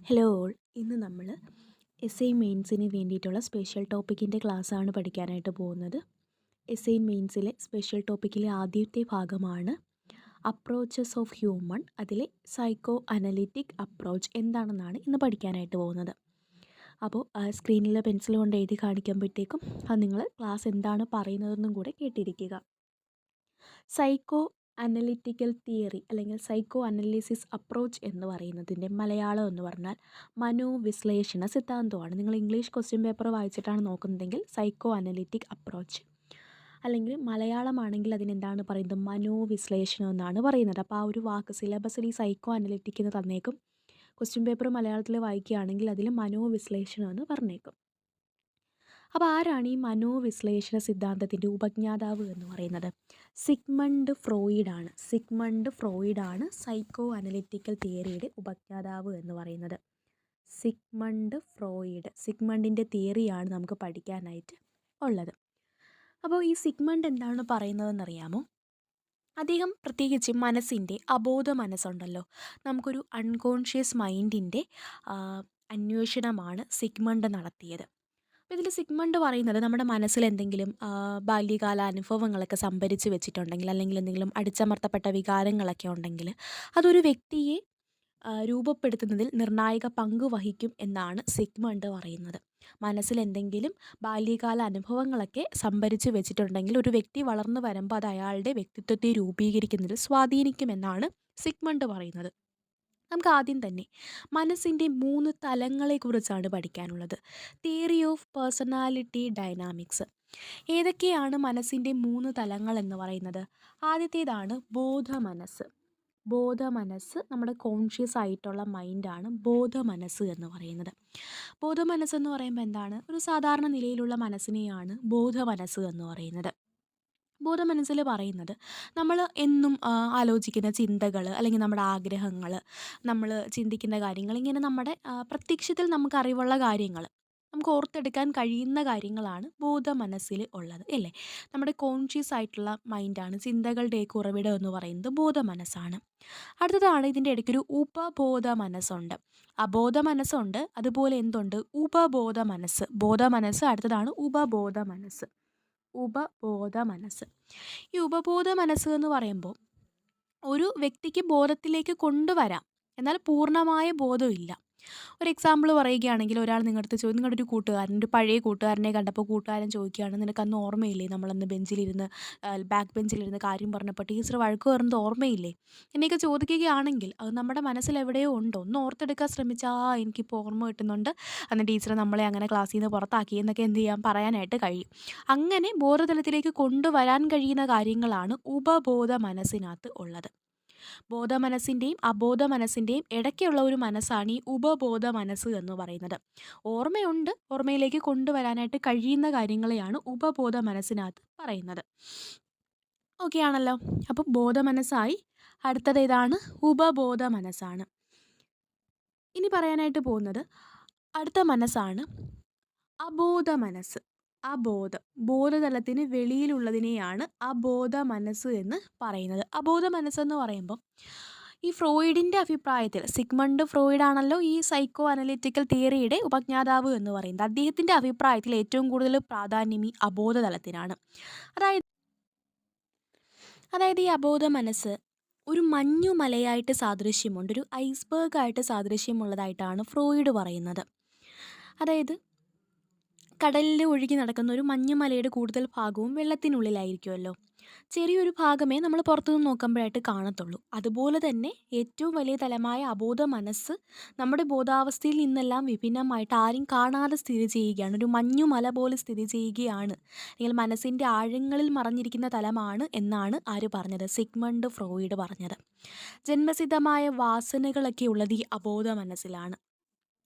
Hello all, ഇന്ന് നമ്മൾ S I മെയിൻസിന് വേണ്ടിയിട്ടുള്ള സ്പെഷ്യൽ ടോപ്പിക്കിൻ്റെ ക്ലാസ്സാണ് പഠിക്കാനായിട്ട് പോകുന്നത്. എസ് ഐ മെയിൻസിലെ സ്പെഷ്യൽ ടോപ്പിക്കിലെ ആദ്യത്തെ ഭാഗമാണ് അപ്രോച്ചസ് ഓഫ് ഹ്യൂമൺ. അതിലെ സൈക്കോ അനലിറ്റിക് അപ്രോച്ച് എന്താണെന്നാണ് ഇന്ന് പഠിക്കാനായിട്ട് പോകുന്നത്. അപ്പോൾ സ്ക്രീനിൽ പെൻസിൽ കൊണ്ട് എഴുതി കാണിക്കുമ്പോഴത്തേക്കും അത് നിങ്ങൾ ക്ലാസ് എന്താണ് പറയുന്നതെന്നും കൂടെ കേട്ടിരിക്കുക. സൈക്കോ അനലിറ്റിക്കൽ തിയറി അല്ലെങ്കിൽ സൈക്കോ അനലിസിസ് അപ്രോച്ച് എന്ന് പറയുന്നതിൻ്റെ മലയാളം എന്ന് പറഞ്ഞാൽ മനോവിശ്ലേഷണ സിദ്ധാന്തമാണ്. നിങ്ങൾ ഇംഗ്ലീഷ് ക്വസ്റ്റ്യൻ പേപ്പർ വായിച്ചിട്ടാണ് നോക്കുന്നതെങ്കിൽ സൈക്കോ അനലിറ്റിക് അപ്രോച്ച്, അല്ലെങ്കിൽ മലയാളമാണെങ്കിൽ അതിനെന്താണ് പറയുന്നത്, മനോവിശ്ലേഷണം എന്നാണ് പറയുന്നത്. അപ്പോൾ ആ ഒരു വാക്ക് സിലബസിൽ ഈ സൈക്കോ അനലിറ്റിക് എന്ന് തന്നേക്കും. ക്വസ്റ്റ്യൻ പേപ്പർ മലയാളത്തിൽ വായിക്കുകയാണെങ്കിൽ അതിൽ മനോവിശ്ലേഷണം എന്ന് പറഞ്ഞേക്കും. അപ്പോൾ ആരാണ് ഈ മനോവിശ്ലേഷണ സിദ്ധാന്തത്തിൻ്റെ ഉപജ്ഞാതാവ് എന്ന് പറയുന്നത്? സിഗ്മണ്ട് ഫ്രോയിഡാണ്. സിഗ്മണ്ട് ഫ്രോയിഡാണ് സൈക്കോ അനലിറ്റിക്കൽ തിയറിയുടെ ഉപജ്ഞാതാവ് എന്ന് പറയുന്നത്. സിഗ്മണ്ട് ഫ്രോയിഡ്, സിഗ്മണ്ടിൻ്റെ തിയറിയാണ് നമുക്ക് പഠിക്കാനായിട്ട് ഉള്ളത്. അപ്പോൾ ഈ സിഗ്മണ്ട് എന്താണ് പറയുന്നതെന്നറിയാമോ? അദ്ദേഹം പ്രത്യേകിച്ച് മനസ്സിൻ്റെ അബോധ മനസ്സുണ്ടല്ലോ, നമുക്കൊരു അൺകോൺഷ്യസ് മൈൻഡിൻ്റെ അന്വേഷണമാണ് സിഗ്മണ്ട് നടത്തിയത്. അപ്പോൾ ഇതിൽ സിഗ്മണ്ട് പറയുന്നത് നമ്മുടെ മനസ്സിൽ എന്തെങ്കിലും ബാല്യകാല അനുഭവങ്ങളൊക്കെ സംഭരിച്ച് വെച്ചിട്ടുണ്ടെങ്കിൽ, അല്ലെങ്കിൽ എന്തെങ്കിലും അടിച്ചമർത്തപ്പെട്ട വികാരങ്ങളൊക്കെ ഉണ്ടെങ്കിൽ അതൊരു വ്യക്തിയെ രൂപപ്പെടുത്തുന്നതിൽ നിർണായക പങ്ക് വഹിക്കും എന്നാണ് സിഗ്മണ്ട് പറയുന്നത്. മനസ്സിൽ എന്തെങ്കിലും ബാല്യകാല അനുഭവങ്ങളൊക്കെ സംഭരിച്ച് വെച്ചിട്ടുണ്ടെങ്കിൽ ഒരു വ്യക്തി വളർന്നു വരുമ്പോൾ അത് അയാളുടെ വ്യക്തിത്വത്തെ രൂപീകരിക്കുന്നതിൽ സ്വാധീനിക്കുമെന്നാണ് സിഗ്മണ്ട് പറയുന്നത്. നമുക്ക് ആദ്യം തന്നെ മനസ്സിൻ്റെ 3 തലങ്ങളെക്കുറിച്ചാണ് പഠിക്കാനുള്ളത്. Theory of personality dynamics. ഏതൊക്കെയാണ് മനസ്സിൻ്റെ 3 തലങ്ങൾ എന്ന് പറയുന്നത്? ആദ്യത്തേതാണ് ബോധമനസ്സ്. ബോധമനസ്സ് നമ്മുടെ കോൺഷ്യസ് ആയിട്ടുള്ള മൈൻഡാണ് ബോധമനസ്സ് എന്ന് പറയുന്നത്. ബോധമനസ്സെന്ന് പറയുമ്പോൾ എന്താണ്? ഒരു സാധാരണ നിലയിലുള്ള മനസ്സിനെയാണ് ബോധമനസ്സ് എന്ന് പറയുന്നത്. ബോധമനസ്സിൽ പറയുന്നത് നമ്മൾ എന്നും ആലോചിക്കുന്ന ചിന്തകൾ, അല്ലെങ്കിൽ നമ്മുടെ ആഗ്രഹങ്ങൾ, നമ്മൾ ചിന്തിക്കുന്ന കാര്യങ്ങൾ, ഇങ്ങനെ നമ്മുടെ പ്രത്യക്ഷത്തിൽ നമുക്ക് അറിവുള്ള കാര്യങ്ങൾ, നമുക്ക് ഓർത്തെടുക്കാൻ കഴിയുന്ന കാര്യങ്ങളാണ് ബോധമനസ്സിൽ ഉള്ളത്, അല്ലേ? നമ്മുടെ കോൺഷ്യസ് ആയിട്ടുള്ള മൈൻഡാണ്, ചിന്തകളുടെയൊക്കെ ഉറവിടം എന്ന് പറയുന്നത് ബോധമനസ്സാണ്. അടുത്തതാണ് ഇതിൻ്റെ ഇടയ്ക്കൊരു ഉപബോധ മനസ്സുണ്ട്. അബോധ മനസ്സുണ്ട്, അതുപോലെ എന്തുണ്ട്? ഉപബോധ മനസ്സ്. ബോധമനസ്സ് അടുത്തതാണ് ഉപബോധ മനസ്സ്. ഉപബോധ മനസ്സ്. ഈ ഉപബോധ മനസ്സ് എന്ന് പറയുമ്പോൾ ഒരു വ്യക്തിക്ക് ബോധത്തിലേക്ക് കൊണ്ടുവരാം, എന്നാൽ പൂർണ്ണമായ ബോധമില്ല. ഒരു എക്സാമ്പിൾ പറയുകയാണെങ്കിൽ, ഒരാൾ നിങ്ങളുടെ നിങ്ങളുടെ ഒരു കൂട്ടുകാരൻ, ഒരു പഴയ കൂട്ടുകാരനെ കണ്ടപ്പോൾ കൂട്ടുകാരൻ ചോദിക്കുകയാണ്, നിനക്കന്ന് ഓർമ്മയില്ലേ നമ്മളന്ന് ബെഞ്ചിലിരുന്ന് ബാക്ക് ബെഞ്ചിലിരുന്ന് കാര്യം പറഞ്ഞപ്പോൾ ടീച്ചർ വഴക്ക് പറയുന്നത് ഓർമ്മയില്ലേ എന്നൊക്കെ ചോദിക്കുകയാണെങ്കിൽ അത് നമ്മുടെ മനസ്സിൽ എവിടെയോ ഉണ്ടോ, ഒന്ന് ഓർത്തെടുക്കാൻ ശ്രമിച്ചാൽ എനിക്കിപ്പോൾ ഓർമ്മ കിട്ടുന്നുണ്ട്, അന്ന് ടീച്ചർ നമ്മളെ അങ്ങനെ ക്ലാസ്സിൽ നിന്ന് പുറത്താക്കി എന്നൊക്കെ എന്ത് ചെയ്യാൻ പറയാനായിട്ട് കഴിയും. അങ്ങനെ ബോധതലത്തിലേക്ക് കൊണ്ടുവരാൻ കഴിയുന്ന കാര്യങ്ങളാണ് ഉപബോധ മനസ്സിനകത്ത് ഉള്ളത്. ബോധമനസ്സിൻ്റെയും അബോധ മനസ്സിൻ്റെയും ഇടയ്ക്കുള്ള ഒരു മനസ്സാണ് ഈ ഉപബോധ മനസ്സ് എന്ന് പറയുന്നത്. ഓർമ്മയുണ്ട്, ഓർമ്മയിലേക്ക് കൊണ്ടുവരാനായിട്ട് കഴിയുന്ന കാര്യങ്ങളെയാണ് ഉപബോധ മനസ്സിനകത്ത് പറയുന്നത്. ഓക്കെ ആണല്ലോ? അപ്പം ബോധമനസ്സായി. അടുത്തത് ഏതാണ്? ഉപബോധ മനസ്സാണ്. ഇനി പറയാനായിട്ട് പോകുന്നത് അടുത്ത മനസ്സാണ് അബോധ മനസ്സ്. ബോധതലത്തിന് വെളിയിലുള്ളതിനെയാണ് അബോധ മനസ്സ് എന്ന് പറയുന്നത്. അബോധ മനസ്സെന്ന് പറയുമ്പോൾ ഈ ഫ്രോയിഡിൻ്റെ അഭിപ്രായത്തിൽ, സിഗ്മണ്ട് ഫ്രോയിഡ് ആണല്ലോ ഈ സൈക്കോ അനലിറ്റിക്കൽ തിയറിയുടെ ഉപജ്ഞാതാവ് എന്ന് പറയുന്നത്. അദ്ദേഹത്തിൻ്റെ അഭിപ്രായത്തിൽ ഏറ്റവും കൂടുതൽ പ്രാധാന്യം ഈ അബോധതലത്തിനാണ്. അതായത് ഈ അബോധ മനസ്സ് ഒരു മഞ്ഞുമലയായിട്ട് സാദൃശ്യമുണ്ട്, ഒരു ഐസ്ബർഗ് ആയിട്ട് സാദൃശ്യമുള്ളതായിട്ടാണ് ഫ്രോയിഡ് പറയുന്നത്. അതായത് കടലിൽ ഒഴുകി നടക്കുന്ന ഒരു മഞ്ഞുമലയുടെ കൂടുതൽ ഭാഗവും വെള്ളത്തിനുള്ളിലായിരിക്കുമല്ലോ. ചെറിയൊരു ഭാഗമേ നമ്മൾ പുറത്തുനിന്ന് നോക്കുമ്പോഴായിട്ട് കാണത്തുള്ളൂ. അതുപോലെ തന്നെ ഏറ്റവും വലിയ തലമായ അബോധ മനസ്സ് നമ്മുടെ ബോധാവസ്ഥയിൽ നിന്നെല്ലാം വിഭിന്നമായിട്ട് ആരും കാണാതെ സ്ഥിതി ചെയ്യുകയാണ്, ഒരു മഞ്ഞുമല പോലെ സ്ഥിതി ചെയ്യുകയാണ്, അല്ലെങ്കിൽ മനസ്സിൻ്റെ ആഴങ്ങളിൽ മറഞ്ഞിരിക്കുന്ന തലമാണ് എന്നാണ് ആര് പറഞ്ഞത്? സിഗ്മണ്ട് ഫ്രോയിഡ് പറഞ്ഞത്. ജന്മസിദ്ധമായ വാസനകളൊക്കെ ഉള്ളത് ഈ അബോധ മനസ്സിലാണ്.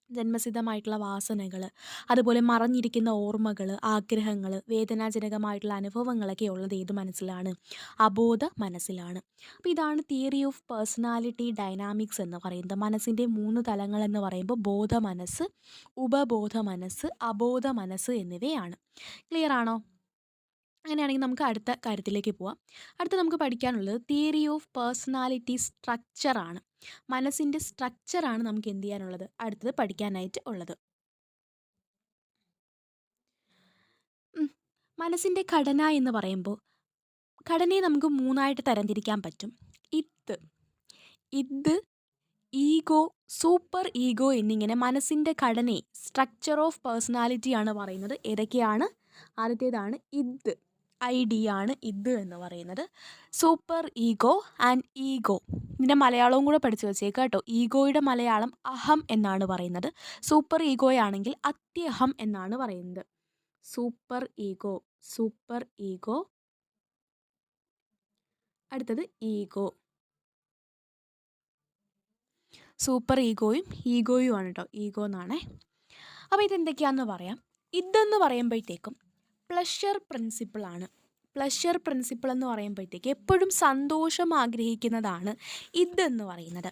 ജന്മസിദ്ധമായിട്ടുള്ള വാസനകൾ, അതുപോലെ മറഞ്ഞിരിക്കുന്ന ഓർമ്മകൾ, ആഗ്രഹങ്ങൾ, വേദനാജനകമായിട്ടുള്ള അനുഭവങ്ങളൊക്കെ ഉള്ളത് ഏത് മനസ്സിലാണ്? അബോധ മനസ്സിലാണ്. അപ്പോൾ ഇതാണ് തിയറി ഓഫ് പേഴ്സണാലിറ്റി ഡൈനാമിക്സ് എന്ന് പറയുന്നത്. മനസ്സിൻ്റെ 3 തലങ്ങൾ എന്ന് പറയുമ്പോൾ ബോധ മനസ്സ്, ഉപബോധ മനസ്സ്, അബോധ മനസ്സ് എന്നിവയാണ്. ക്ലിയർ ആണോ? അങ്ങനെയാണെങ്കിൽ നമുക്ക് അടുത്ത കാര്യത്തിലേക്ക് പോവാം. അടുത്ത നമുക്ക് പഠിക്കാനുള്ളത് തിയറി ഓഫ് പേഴ്സണാലിറ്റി സ്ട്രക്ചറാണ്. മനസ്സിൻ്റെ സ്ട്രക്ചറാണ് നമുക്ക് എന്ത് ചെയ്യാനുള്ളത്, അടുത്തത് പഠിക്കാനായിട്ട് ഉള്ളത്. മനസ്സിൻ്റെ ഘടന എന്ന് പറയുമ്പോൾ ഘടനയെ നമുക്ക് 3ആയിട്ട് തരംതിരിക്കാൻ പറ്റും. ഇത് ഇത് ഈഗോ, സൂപ്പർ ഈഗോ എന്നിങ്ങനെ മനസ്സിൻ്റെ ഘടനയെ സ്ട്രക്ചർ ഓഫ് പേഴ്സണാലിറ്റി ആണ് പറയുന്നത്. ഏതൊക്കെയാണ്? ആദ്യത്തേതാണ് ഇത്, ID ആണ് ഇത് എന്ന് പറയുന്നത്. സൂപ്പർ ഈഗോ ആൻഡ് ഈഗോ, ഇതിൻ്റെ മലയാളവും കൂടെ പഠിച്ചു വെച്ചേക്കാം കേട്ടോ. ഈഗോയുടെ മലയാളം അഹം എന്നാണ് പറയുന്നത്. സൂപ്പർ ഈഗോയാണെങ്കിൽ അത്യഹം എന്നാണ് പറയുന്നത്. Super ego, super ego. അടുത്തത് ഈഗോ. സൂപ്പർ ഈഗോയും ഈഗോയും ആണ് കേട്ടോ, ഈഗോ എന്നാണേ. അപ്പോൾ ഇതെന്തൊക്കെയാണെന്ന് പറയാം. ഇതെന്ന് പറയുമ്പോഴത്തേക്കും പ്ലഷർ പ്രിൻസിപ്പിളാണ്. പ്ലഷർ പ്രിൻസിപ്പിൾ എന്ന് പറയുമ്പോഴത്തേക്ക് എപ്പോഴും സന്തോഷം ആഗ്രഹിക്കുന്നതാണ് ഇതെന്ന് പറയുന്നത്.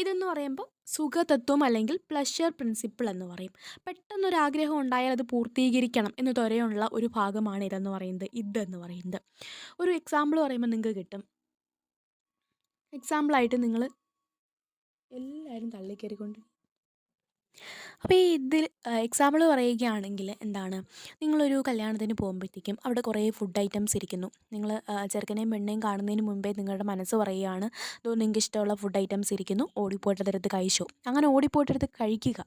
ഇതെന്ന് പറയുമ്പോൾ സുഖതത്വം അല്ലെങ്കിൽ പ്ലഷർ പ്രിൻസിപ്പിൾ എന്ന് പറയും. പെട്ടെന്നൊരാഗ്രഹം ഉണ്ടായാൽ അത് പൂർത്തീകരിക്കണം എന്ന് ത്വരയുള്ള ഒരു ഭാഗമാണ് ഇതെന്ന് പറയുന്നത്, ഇതെന്ന് പറയുന്നത്. ഒരു എക്സാമ്പിൾ പറയുമ്പോൾ നിങ്ങൾക്ക് കിട്ടും. എക്സാമ്പിളായിട്ട് നിങ്ങൾ എല്ലാവരും തള്ളിക്കയറിക്കൊണ്ട്. അപ്പോൾ ഈ ഇതിൽ എക്സാമ്പിൾ പറയുകയാണെങ്കിൽ എന്താണ്, നിങ്ങളൊരു കല്യാണത്തിന് പോകുമ്പോഴത്തേക്കും അവിടെ കുറേ ഫുഡ് ഐറ്റംസ് ഇരിക്കുന്നു. നിങ്ങൾ ചെറുക്കനെയും പെണ്ണിനെയും കാണുന്നതിന് മുമ്പേ നിങ്ങളുടെ മനസ്സ് പറയുകയാണ്, ഇതോ നിങ്ങൾക്ക് ഇഷ്ടമുള്ള ഫുഡ് ഐറ്റംസ് ഇരിക്കുന്നു, ഓടിപ്പോയിട്ടെടുത്ത് കഴിച്ചോ. അങ്ങനെ ഓടിപ്പോയിട്ടെടുത്ത് കഴിക്കുക,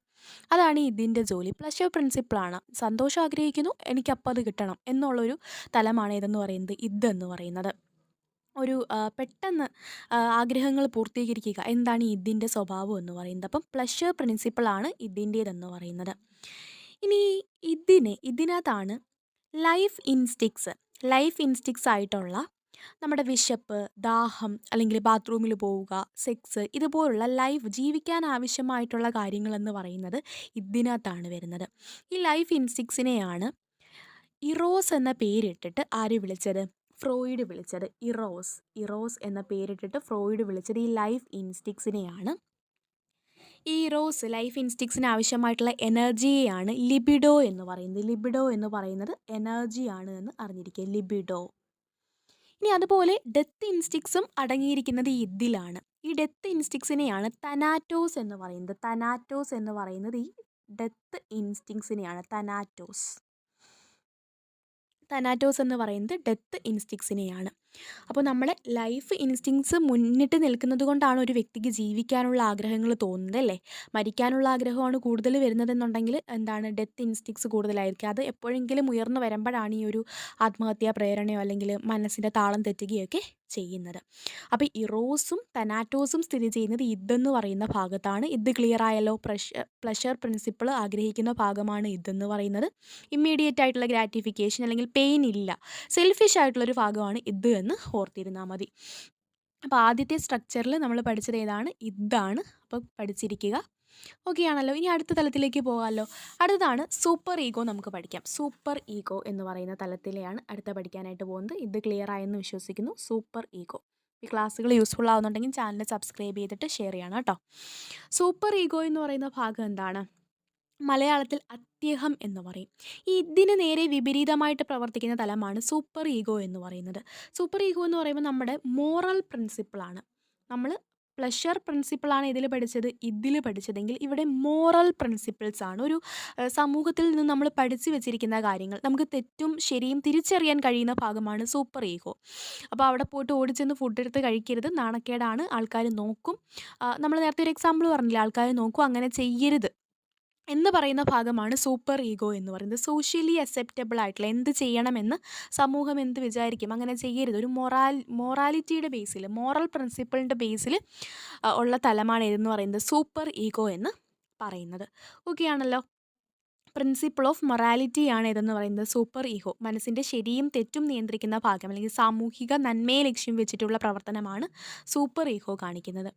അതാണ് ഇതിൻ്റെ ജോലി. പ്ലഷർ പ്രിൻസിപ്പിളാണ്. സന്തോഷം ആഗ്രഹിക്കുന്നു, എനിക്കപ്പോൾ അത് കിട്ടണം എന്നുള്ളൊരു തലമാണ് ഇതെന്ന് പറയുന്നത്, ഇതെന്ന് പറയുന്നത്. ഒരു പെട്ടെന്ന് ആഗ്രഹങ്ങൾ പൂർത്തീകരിക്കുക, എന്താണ് ഇതിൻ്റെ സ്വഭാവം എന്ന് പറയുന്നത്. അപ്പം പ്ലഷർ പ്രിൻസിപ്പിളാണ് ഇതിൻ്റേതെന്ന് പറയുന്നത്. ഇനി ഇതിനകത്താണ് ലൈഫ് ഇൻസ്റ്റിക്സ് ആയിട്ടുള്ള നമ്മുടെ വിശപ്പ്, ദാഹം, അല്ലെങ്കിൽ ബാത്റൂമിൽ പോവുക, സെക്സ്, ഇതുപോലുള്ള ജീവിക്കാൻ ആവശ്യമായിട്ടുള്ള കാര്യങ്ങളെന്ന് പറയുന്നത് ഇതിനകത്താണ് വരുന്നത്. ഈ ലൈഫ് ഇൻസ്റ്റിക്സിനെയാണ് ഇറോസ് എന്ന പേരിട്ടിട്ട് ആര് വിളിച്ചത്? ഫ്രോയിഡ് വിളിച്ചത്. ഇറോസ് എന്ന പേരിട്ടിട്ട് ഫ്രോയിഡ് വിളിച്ചത് ഈ ലൈഫ് ഇൻസ്റ്റിക്സിനെയാണ്. ഈ ലൈഫ് ഇൻസ്റ്റിക്സിന് ആവശ്യമായിട്ടുള്ള എനർജിയെയാണ് ലിബിഡോ എന്ന് പറയുന്നത്. ലിബിഡോ എന്ന് പറയുന്നത് എനർജിയാണ് എന്ന് അറിഞ്ഞിരിക്കുക, ലിബിഡോ. ഇനി അതുപോലെ ഡെത്ത് ഇൻസ്റ്റിക്സും അടങ്ങിയിരിക്കുന്നത് ഇതിലാണ്. ഈ ഡെത്ത് ഇൻസ്റ്റിക്സിനെയാണ് തനാറ്റോസ് എന്ന് പറയുന്നത്. തനാറ്റോസ് എന്ന് പറയുന്നത് ഈ ഡെത്ത് ഇൻസ്റ്റിക്സിനെയാണ്. തനാറ്റോസ് എന്ന് പറയുന്നത് ഡെത്ത് ഇൻസ്റ്റിക്സിനെയാണ്. അപ്പോൾ നമ്മുടെ ലൈഫ് ഇൻസ്റ്റിങ്സ് മുന്നിട്ട് നിൽക്കുന്നത് കൊണ്ടാണ് ഒരു വ്യക്തിക്ക് ജീവിക്കാനുള്ള ആഗ്രഹങ്ങൾ തോന്നുന്നത് അല്ലേ. മരിക്കാനുള്ള ആഗ്രഹമാണ് കൂടുതൽ വരുന്നതെന്നുണ്ടെങ്കിൽ എന്താണ്, ഡെത്ത് ഇൻസ്റ്റിങ്സ് കൂടുതലായിരിക്കും. അത് എപ്പോഴെങ്കിലും ഉയർന്നു വരുമ്പോഴാണ് ഈ ഒരു ആത്മഹത്യാ പ്രേരണയോ അല്ലെങ്കിൽ മനസ്സിൻ്റെ താളം തെറ്റുകയൊക്കെ ചെയ്യുന്നത്. അപ്പോൾ ഇറോസും തനാറ്റോസും സ്ഥിതി ചെയ്യുന്നത് ഇതെന്ന് പറയുന്ന ഭാഗത്താണ്. ഇത് ക്ലിയർ ആയല്ലോ. പ്ലഷർ പ്രിൻസിപ്പിൾ ആഗ്രഹിക്കുന്ന ഭാഗമാണ് ഇതെന്ന് പറയുന്നത്. ഇമ്മീഡിയറ്റ് ആയിട്ടുള്ള ഗ്രാറ്റിഫിക്കേഷൻ അല്ലെങ്കിൽ പെയിൻ ഇല്ല, സെൽഫിഷ് ആയിട്ടുള്ളൊരു ഭാഗമാണ് ഇത് എന്ന് ഓർത്തിരുന്നാൽ മതി. അപ്പോൾ ആദ്യത്തെ സ്ട്രക്ചറിൽ നമ്മൾ പഠിച്ചത് ഏതാണ്? ഇതാണ്. അപ്പോൾ പഠിച്ചിരിക്കുക. ഓക്കെ ആണല്ലോ. ഇനി അടുത്ത തലത്തിലേക്ക് പോകാമല്ലോ. അടുത്തതാണ് സൂപ്പർ ഈഗോ. നമുക്ക് പഠിക്കാം. സൂപ്പർ ഈഗോ എന്ന് പറയുന്ന തലത്തിലെയാണ് അടുത്ത പഠിക്കാനായിട്ട് പോകുന്നത്. ഇത് ക്ലിയർ ആയെന്ന് വിശ്വസിക്കുന്നു. Super ego. ഈ ക്ലാസ്സുകൾ യൂസ്ഫുൾ ആവുന്നുണ്ടെങ്കിൽ ചാനൽ സബ്സ്ക്രൈബ് ചെയ്തിട്ട് ഷെയർ ചെയ്യണം കേട്ടോ. സൂപ്പർ ഈഗോ എന്ന് പറയുന്ന ഭാഗം എന്താണ്? മലയാളത്തിൽ അത്യഹം എന്ന് പറയും. ഇതിന് നേരെ വിപരീതമായിട്ട് പ്രവർത്തിക്കുന്ന തലമാണ് സൂപ്പർ ഈഗോ എന്ന് പറയുന്നത്. സൂപ്പർ ഈഗോ എന്ന് പറയുമ്പോൾ നമ്മുടെ മോറൽ പ്രിൻസിപ്പിളാണ്. നമ്മൾ പ്ലഷർ പ്രിൻസിപ്പിളാണ് ഇതിൽ പഠിച്ചതെങ്കിൽ ഇവിടെ മോറൽ പ്രിൻസിപ്പിൾസ് ആണ്. ഒരു സമൂഹത്തിൽ നിന്ന് നമ്മൾ പഠിച്ചു വെച്ചിരിക്കുന്ന കാര്യങ്ങൾ, നമുക്ക് തെറ്റും ശരിയും തിരിച്ചറിയാൻ കഴിയുന്ന ഭാഗമാണ് സൂപ്പർ ഈഗോ. അപ്പോൾ അവിടെ പോയിട്ട് ഓടിച്ചെന്ന് ഫുഡ് എടുത്ത് കഴിക്കരുത്, നാണക്കേടാണ്, ആൾക്കാർ നോക്കും. നമ്മൾ നേരത്തെ ഒരു എക്സാമ്പിൾ പറഞ്ഞില്ലേ, ആൾക്കാർ നോക്കും, അങ്ങനെ ചെയ്യരുത് എന്ന് പറയുന്ന ഭാഗമാണ് സൂപ്പർ ഈഗോ എന്ന് പറയുന്നത്. സോഷ്യലി അക്സെപ്റ്റബിൾ ആയിട്ടുള്ള, എന്ത് ചെയ്യണമെന്ന് സമൂഹം എന്ത് വിചാരിക്കും, അങ്ങനെ ചെയ്യരുത്, ഒരു മൊറാലിറ്റിയുടെ ബേസിൽ, മോറൽ പ്രിൻസിപ്പിളിൻ്റെ ബേസിൽ ഉള്ള തലമാണ് ഇതെന്ന് പറയുന്നത് സൂപ്പർ ഈഗോ എന്ന് പറയുന്നത്. ഓക്കെ ആണല്ലോ. പ്രിൻസിപ്പിൾ ഓഫ് മൊറാലിറ്റിയാണ് ഇതെന്ന് പറയുന്നത് സൂപ്പർ ഈഗോ. മനസ്സിൻ്റെ ശരിയും തെറ്റും നിയന്ത്രിക്കുന്ന ഭാഗം അല്ലെങ്കിൽ സാമൂഹിക നന്മയെ ലക്ഷ്യം വെച്ചിട്ടുള്ള പ്രവർത്തനമാണ് സൂപ്പർ ഈഗോ കാണിക്കുന്നത്.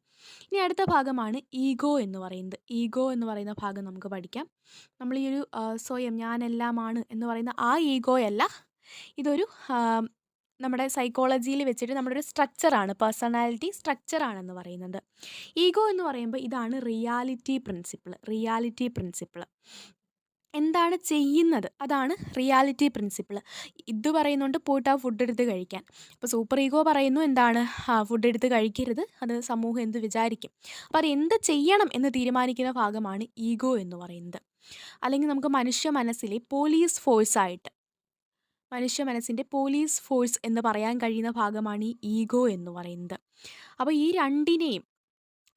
ഇനി അടുത്ത ഭാഗമാണ് ഈഗോ എന്ന് പറയുന്നത്. ഈഗോ എന്ന് പറയുന്ന ഭാഗം നമുക്ക് പഠിക്കാം. നമ്മൾ ഈ ഒരു സ്വയം, ഞാനെല്ലാമാണ് എന്ന് പറയുന്ന ആ ഈഗോയല്ല, ഇതൊരു നമ്മുടെ സൈക്കോളജിയിൽ വെച്ചിട്ട് നമ്മുടെ ഒരു സ്ട്രക്ചറാണ്, പേഴ്സണാലിറ്റി സ്ട്രക്ചറാണെന്ന് പറയുന്നത്. ഈഗോ എന്ന് പറയുമ്പോൾ ഇതാണ് റിയാലിറ്റി പ്രിൻസിപ്പിൾ. എന്താണ് ചെയ്യുന്നത് അതാണ് റിയാലിറ്റി പ്രിൻസിപ്പിൾ. ഇത് പറയുന്നുണ്ട് പോയിട്ട് ആ ഫുഡ് എടുത്ത് കഴിക്കാൻ. അപ്പോൾ സൂപ്പർ ഈഗോ പറയുന്നു എന്താണ്, ഫുഡ് എടുത്ത് കഴിക്കരുത്, അത് സമൂഹം എന്ത് വിചാരിക്കും. അപ്പോൾ അത് എന്ത് ചെയ്യണം എന്ന് തീരുമാനിക്കുന്ന ഭാഗമാണ് ഈഗോ എന്ന് പറയുന്നത്. അല്ലെങ്കിൽ നമുക്ക് മനുഷ്യ മനസ്സിൻ്റെ പോലീസ് ഫോഴ്സ് എന്ന് പറയാൻ കഴിയുന്ന ഭാഗമാണ് ഈ ഈഗോ എന്ന് പറയുന്നത്. അപ്പോൾ ഈ രണ്ടിനെയും,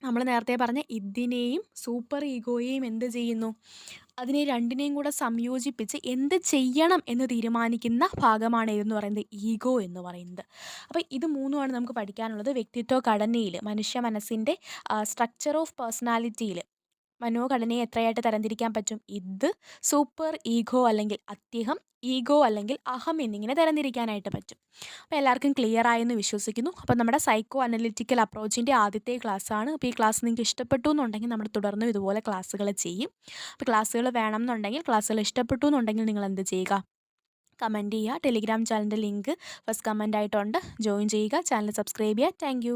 നമ്മൾ നേരത്തെ പറഞ്ഞ ഇതിനെയും സൂപ്പർ ഈഗോയെയും എന്ത് ചെയ്യുന്നു, അതിനെ രണ്ടിനെയും കൂടെ സംയോജിപ്പിച്ച് എന്ത് ചെയ്യണം എന്ന് തീരുമാനിക്കുന്ന ഭാഗമാണ് ഏതെന്ന് പറയുന്നത്, ഈഗോ എന്ന് പറയുന്നത്. അപ്പോൾ ഇത് മൂന്നുമാണ് നമുക്ക് പഠിക്കാനുള്ളത്. വ്യക്തിത്വ ഘടനയിൽ, മനുഷ്യ മനസ്സിൻ്റെ സ്ട്രക്ചർ ഓഫ് പേഴ്സണാലിറ്റിയിൽ മനോഘടനയെ എത്രയായിട്ട് തരംതിരിക്കാൻ പറ്റും? ഇത്, സൂപ്പർ ഈഗോ അല്ലെങ്കിൽ അത്യഹം, ഈഗോ അല്ലെങ്കിൽ അഹം എന്നിങ്ങനെ തരംതിരിക്കാനായിട്ട് പറ്റും. അപ്പോൾ എല്ലാവർക്കും ക്ലിയർ ആയെന്ന് വിശ്വസിക്കുന്നു. അപ്പോൾ നമ്മുടെ സൈക്കോ അനലിറ്റിക്കൽ അപ്രോച്ചിൻ്റെ ആദ്യത്തെ ക്ലാസ്സാണ്. അപ്പോൾ ഈ ക്ലാസ് നിങ്ങൾക്ക് ഇഷ്ടപ്പെട്ടു എന്നുണ്ടെങ്കിൽ നമ്മൾ തുടർന്നും ഇതുപോലെ ക്ലാസ്സുകൾ ചെയ്യും. അപ്പോൾ ക്ലാസ്സുകൾ വേണം എന്നുണ്ടെങ്കിൽ, ക്ലാസ്സുകൾ ഇഷ്ടപ്പെട്ടു എന്നുണ്ടെങ്കിൽ നിങ്ങൾ എന്ത് ചെയ്യുക, കമൻറ്റ് ചെയ്യുക. ടെലിഗ്രാം ചാനലിൻ്റെ ലിങ്ക് ഫസ്റ്റ് കമൻ്റ് ആയിട്ടുണ്ട്, ജോയിൻ ചെയ്യുക. ചാനൽ സബ്സ്ക്രൈബ് ചെയ്യുക. താങ്ക്